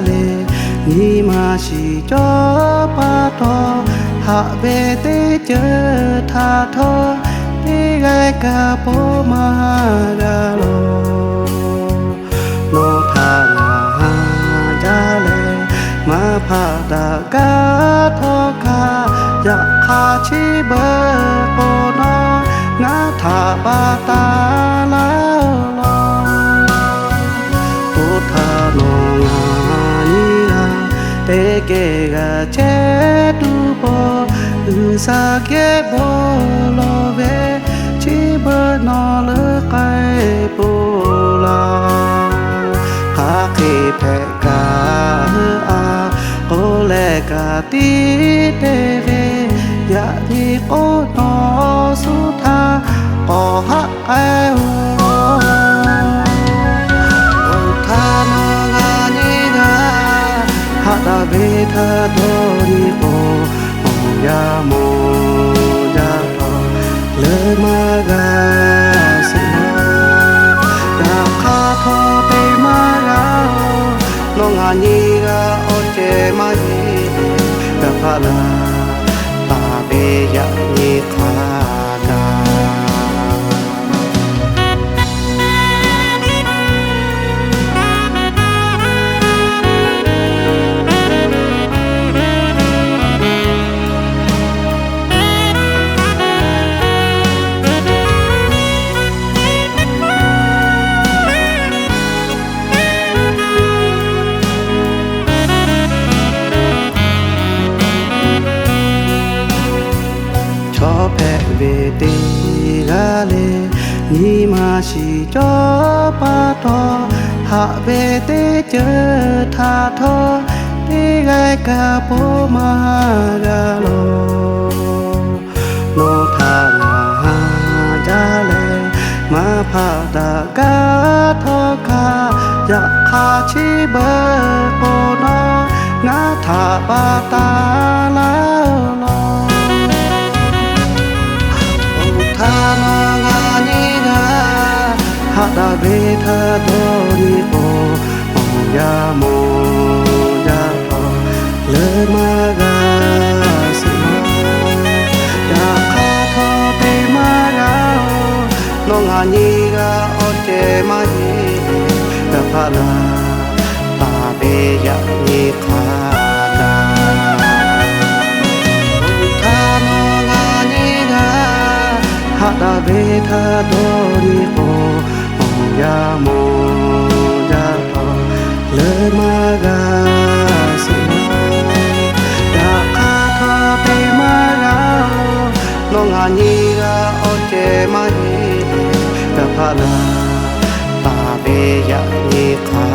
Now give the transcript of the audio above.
le ni ma shi cho pa tho ha be te che tha tho ti gai ka po ma ga lo no tha na ja le ma pha ta ka tho kha ya kha chi ba po no na tha ba ta la lo to tha no nga ni la te ke ga che tu po u sa ke bo lo ve chi ba no le kai po la kha ke phe ka a ko le ka ti te ve ya ti ko no su tha ko ha ai ho o tha na ga ni ga ha da ve tha do ni ko o ya mo ja tho le ma ga si da kha tho te ma ga no nga ni ga o che ma ni da pha la ta be ya ni kha ga về tê ga le ni ma shi cho pa tho ha về tê che tha tho ti gai ka po ma ga lo no tha na ja le ma pha ta ka tho kha ya kha chi ba po no na tha ba ta la lo ha da ve tha do ni po o ya mo ja tho le ma ga si ma ya kha tho te ma ga no nga ni ga o che ma ni da pha la ta be ya ni kha ga tha no nga ni ga ha da ve tha do ni po ya mo ja tho le ma ga si ma ya kha tho te ma ga no nga ni ga o che ma ni da pha la ta be ya ni kha